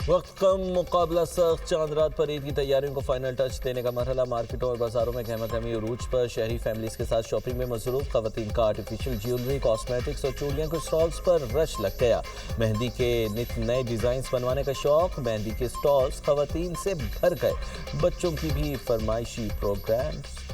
وقت کم مقابلہ سخت، چاند رات پر عید کی تیاریوں کو فائنل ٹچ دینے کا مرحلہ، مارکیٹوں اور بازاروں میں گہما گہمی عروج پر، شہری فیملیز کے ساتھ شاپنگ میں مصروف، خواتین کا آرٹیفیشل جیولری، کاسمیٹکس اور چوڑیاں کے سٹالز پر رش لگ گیا، مہندی کے نت نئے ڈیزائنز بنوانے کا شوق، مہندی کے سٹالز خواتین سے بھر گئے، بچوں کی بھی فرمائشی پروگرامز۔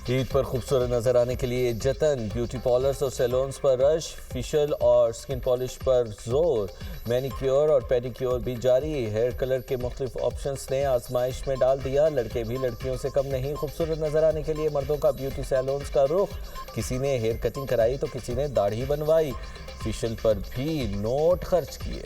عید پر خوبصورت نظر آنے کے لیے جتن، بیوٹی پارلرز اور سیلونز پر رش، فیشل اور سکن پالش پر زور، مینیکیور اور پیڈیکیور بھی جاری، ہیئر کلر کے مختلف آپشنز نے آزمائش میں ڈال دیا، لڑکے بھی لڑکیوں سے کم نہیں، خوبصورت نظر آنے کے لیے مردوں کا بیوٹی سیلونز کا رخ، کسی نے ہیئر کٹنگ کرائی تو کسی نے داڑھی بنوائی، فیشل پر بھی نوٹ خرچ کیے۔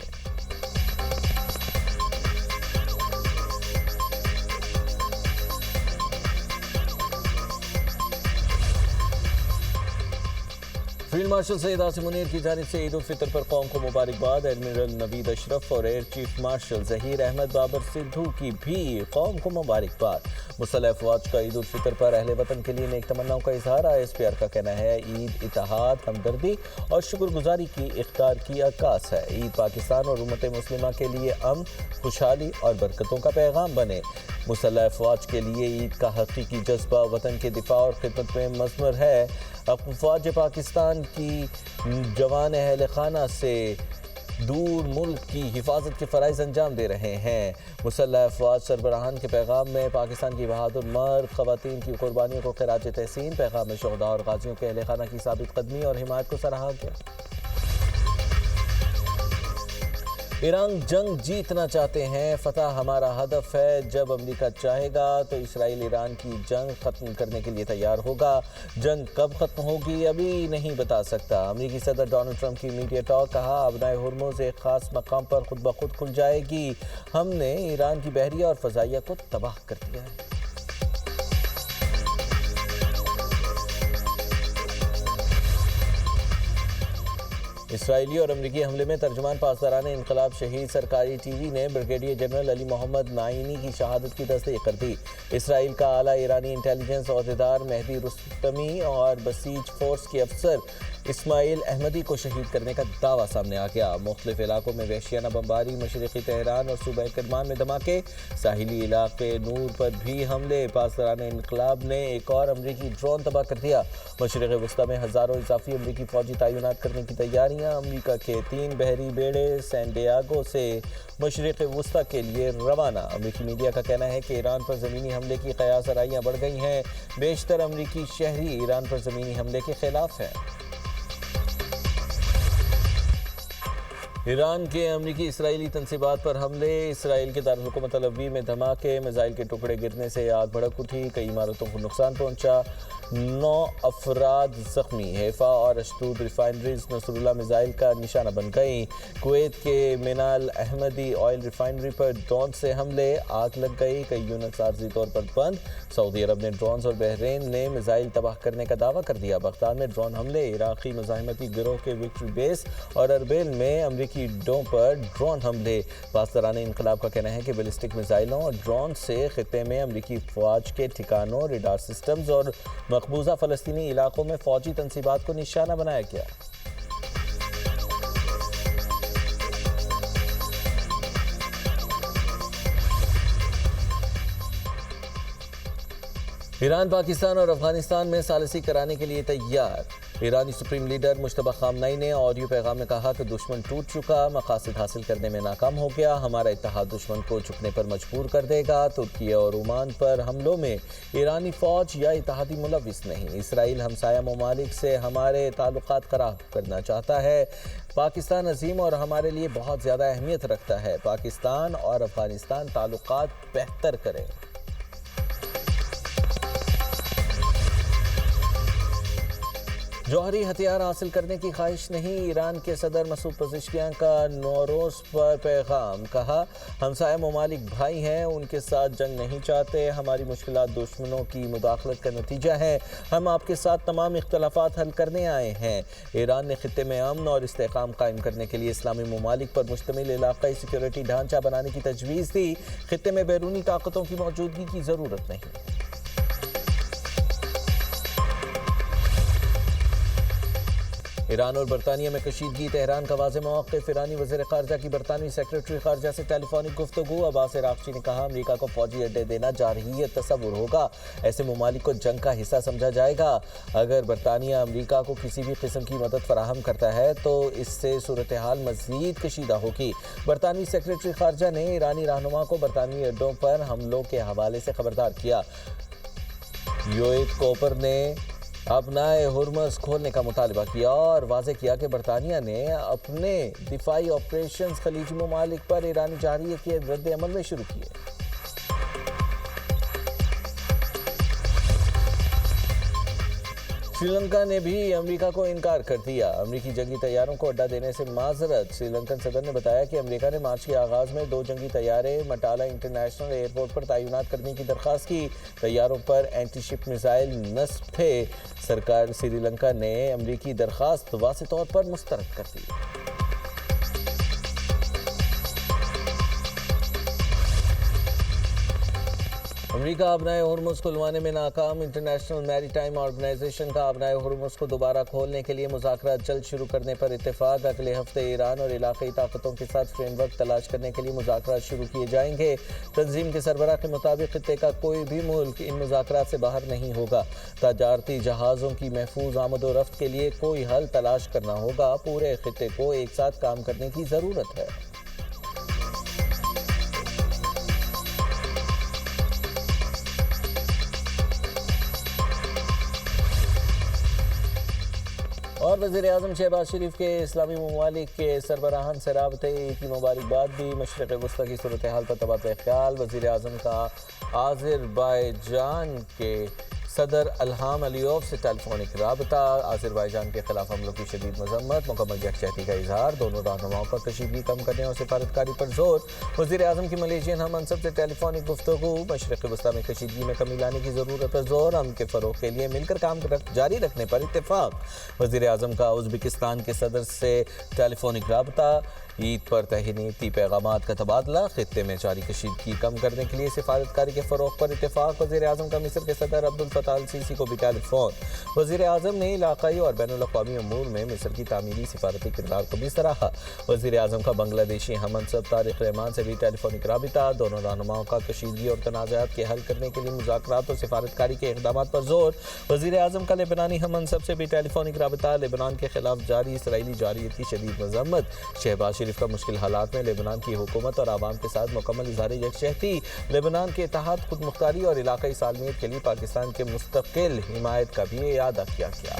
فیلڈ مارشل سید عاصم منیر کی جانب سے عید الفطر پر قوم کو مبارکباد، ایڈمرل نوید اشرف اور air chief marshal Zaheer Ahmed Babar Sidhu کی بھی قوم کو مبارکباد۔ مسلح افواج کا عید الفطر پر اہل وطن کے لیے نیک تمناؤں کا اظہار، ISPR کا کہنا ہے عید اتحاد، ہمدردی اور شکر گزاری کی اقدار کی عکاس ہے، عید پاکستان اور امت مسلمہ کے لیے امن، خوشحالی اور برکتوں کا پیغام بنے۔ مسلح افواج کے لیے عید کا حقیقی جذبہ وطن کے دفاع اور خدمت میں مضمر ہے، افواج پاکستان کی جوان اہل خانہ سے دور ملک کی حفاظت کے فرائض انجام دے رہے ہیں۔ مسلح افواج سربراہان کے پیغام میں پاکستان کی بہادر مرد خواتین کی قربانیوں کو خراج تحسین، پیغام میں شہداء اور غازیوں کے اہل خانہ کی ثابت قدمی اور حمایت کو سراہا گیا۔ ایران جنگ جیتنا چاہتے ہیں، فتح ہمارا ہدف ہے، جب امریکہ چاہے گا تو اسرائیل ایران کی جنگ ختم کرنے کے لیے تیار ہوگا، جنگ کب ختم ہوگی ابھی نہیں بتا سکتا، امریکی صدر ڈونلڈ ٹرمپ کی میڈیا ٹاک، کہا ابنائے ہرمز ایک خاص مقام پر خود بخود کھل جائے گی، ہم نے ایران کی بحریہ اور فضائیہ کو تباہ کر دیا ہے۔ اسرائیلی اور امریکی حملے میں ترجمان پاسداران انقلاب شہید سرکاری ٹی وی نے بریگیڈیئر جنرل علی محمد نعینی کی شہادت کی تصدیق کر دی۔ اسرائیل کا اعلیٰ ایرانی انٹیلیجنس عہدیدار مہدی رستمی اور بسیج فورس کے افسر اسماعیل احمدی کو شہید کرنے کا دعویٰ سامنے آ گیا۔ مختلف علاقوں میں وحشیانہ بمباری، مشرقی تہران اور صوبہ کرمان میں دھماکے، ساحلی علاقے نور پر بھی حملے، پاسداران انقلاب نے ایک اور امریکی ڈرون تباہ کر دیا۔ مشرق وسطی میں ہزاروں اضافی امریکی فوجی تعینات کرنے کی تیاریاں، امریکہ کے 3 بحری بیڑے سین ڈیاگو سے مشرق وسطی کے لیے روانہ۔ امریکی میڈیا کا کہنا ہے کہ ایران پر زمینی حملے کی قیاس آرائیاں بڑھ گئی ہیں، بیشتر امریکی شہری ایران پر زمینی حملے کے خلاف ہیں۔ ایران کے امریکی اسرائیلی تنصیبات پر حملے، اسرائیل کے دارالحکومت تل ابیب میں دھماکے، میزائل کے ٹکڑے گرنے سے آگ بھڑک اٹھی، کئی عمارتوں کو نقصان پہنچا، 9 افراد زخمی، حیفا اور اشدود ریفائنریز نصر اللہ میزائل کا نشانہ بن گئیں، کویت کے منال احمدی آئل ریفائنری پر ڈرون سے حملے، آگ لگ گئی، کئی یونٹس عارضی طور پر بند، سعودی عرب نے ڈرونز اور بحرین نے میزائل تباہ کرنے کا دعویٰ کر دیا، بغداد میں ڈرون حملے، عراقی مزاحمتی گروہ کے وکٹری بیس اور اربیل میں امریکی اڈوں پر ڈرون حملے، پاسداران انقلاب کا کہنا ہے کہ بیلسٹک میزائلوں اور ڈرون سے خطے میں امریکی فوج کے ٹھکانوں، ریڈار سسٹمز اور مقبوضہ فلسطینی علاقوں میں فوجی تنصیبات کو نشانہ بنایا گیا۔ ایران پاکستان اور افغانستان میں ثالثی کرانے کے لیے تیار، ایرانی سپریم لیڈر مجتبی خامنئی نے آڈیو پیغام میں کہا کہ دشمن ٹوٹ چکا، مقاصد حاصل کرنے میں ناکام ہو گیا، ہمارا اتحاد دشمن کو جھکنے پر مجبور کر دے گا، ترکی اور عمان پر حملوں میں ایرانی فوج یا اتحادی ملوث نہیں، اسرائیل ہمسایہ ممالک سے ہمارے تعلقات خراب کرنا چاہتا ہے، پاکستان عظیم اور ہمارے لیے بہت زیادہ اہمیت رکھتا ہے، پاکستان اور افغانستان تعلقات بہتر کریں۔ جوہری ہتھیار حاصل کرنے کی خواہش نہیں، ایران کے صدر مسعود پزشکیان کا نوروز پر پیغام، کہا ہمسایہ ممالک بھائی ہیں، ان کے ساتھ جنگ نہیں چاہتے، ہماری مشکلات دشمنوں کی مداخلت کا نتیجہ ہے، ہم آپ کے ساتھ تمام اختلافات حل کرنے آئے ہیں۔ ایران نے خطے میں امن اور استحکام قائم کرنے کے لیے اسلامی ممالک پر مشتمل علاقائی سیکیورٹی ڈھانچہ بنانے کی تجویز دی، خطے میں بیرونی طاقتوں کی موجودگی کی ضرورت نہیں۔ ایران اور برطانیہ میں کشیدگی، تہران کا واضح موقف، ایرانی وزیر خارجہ کی برطانوی سیکرٹری خارجہ سے ٹیلی فونک گفتگو، عباس عراقچی نے کہا امریکہ کو فوجی اڈے دینا جارحیت تصور ہوگا، ایسے ممالک کو جنگ کا حصہ سمجھا جائے گا، اگر برطانیہ امریکہ کو کسی بھی قسم کی مدد فراہم کرتا ہے تو اس سے صورتحال مزید کشیدہ ہوگی۔ برطانوی سیکرٹری خارجہ نے ایرانی رہنما کو برطانوی اڈوں پر حملوں کے حوالے سے خبردار کیا۔ یوئیٹ کوپر نے اپنائے ہرمز کھولنے کا مطالبہ کیا اور واضح کیا کہ برطانیہ نے اپنے دفاعی آپریشنز خلیجی ممالک پر ایرانی جارحیت کے رد عمل میں شروع کیے۔ سری لنکا نے بھی امریکہ کو انکار کر دیا، امریکی جنگی طیاروں کو اڈا دینے سے معذرت، سری لنکن صدر نے بتایا کہ امریکہ نے مارچ کے آغاز میں 2 جنگی طیارے مٹالہ انٹرنیشنل ایئرپورٹ پر تعینات کرنے کی درخواست کی، طیاروں پر اینٹی شپ میزائل نصب تھے، سرکار سری لنکا نے امریکی درخواست واضح طور پر مسترد کر دی۔ امریکہ آبنائے ہرمز کھلوانے میں ناکام، انٹرنیشنل میری ٹائم آرگنائزیشن کا آبنائے ہرمز کو دوبارہ کھولنے کے لیے مذاکرات جلد شروع کرنے پر اتفاق، اگلے ہفتے ایران اور علاقائی طاقتوں کے ساتھ فریم ورک تلاش کرنے کے لیے مذاکرات شروع کیے جائیں گے۔ تنظیم کے سربراہ کے مطابق خطے کا کوئی بھی ملک ان مذاکرات سے باہر نہیں ہوگا، تجارتی جہازوں کی محفوظ آمد و رفت کے لیے کوئی حل تلاش کرنا ہوگا، پورے خطے کو ایک ساتھ کام کرنے کی ضرورت ہے۔ اور وزیر اعظم شہباز شریف کے اسلامی ممالک کے سربراہان سے رابطے کی مبارکباد دی، مشرق وسطی کی صورتحال پر تبادلہ خیال، وزیر اعظم کا آذربائیجان کے صدر الہام علیوف سے ٹیلی فونک رابطہ، آذربائیجان کے خلاف حملوں کی شدید مذمت، مکمل یکجہتی کا اظہار، دونوں رہنماؤں پر کشیدگی کم کرنے اور سفارتکاری پر زور، وزیر اعظم کی ملیشین ہم منصب سے ٹیلی فونک گفتگو، مشرق وسطی میں کشیدگی میں کمی لانے کی ضرورت پر زور، امن کے فروغ کے لیے مل کر کام جاری رکھنے پر اتفاق، وزیر اعظم کا ازبکستان کے صدر سے ٹیلی فونک رابطہ، عید پر تہنیتی پیغامات کا تبادلہ، خطے میں جاری کشیدگی کم کرنے کے لیے سفارتکاری کے فروغ پر اتفاق، وزیر اعظم کا مصر کے صدر عبد الفتاح السیسی کو بھی ٹیلی فون، وزیر اعظم نے علاقائی اور بین الاقوامی امور میں مصر کی تعمیری سفارتی کردار کو بھی سراہا، وزیر اعظم کا بنگلہ دیشی ہم منصب طارق رحمان سے بھی ٹیلی فونک رابطہ، دونوں رہنماؤں کا کشیدگی اور تنازعات کے حل کرنے کے لیے مذاکرات اور سفارتکاری کے اقدامات پر زور، وزیر اعظم کا لبنانی ہم منصب سے بھی ٹیلی فونک رابطہ، لبنان کے خلاف جاری اسرائیلی جارحیت کی شدید مذمت، شہباز شریف کا مشکل حالات میں لبنان کی حکومت اور عوام کے ساتھ مکمل اظہار یکجہتی، لبنان کے اتحاد، خود مختاری اور علاقائی سالمیت کے لیے پاکستان کے مستقل حمایت کا بھی اعادہ کیا گیا۔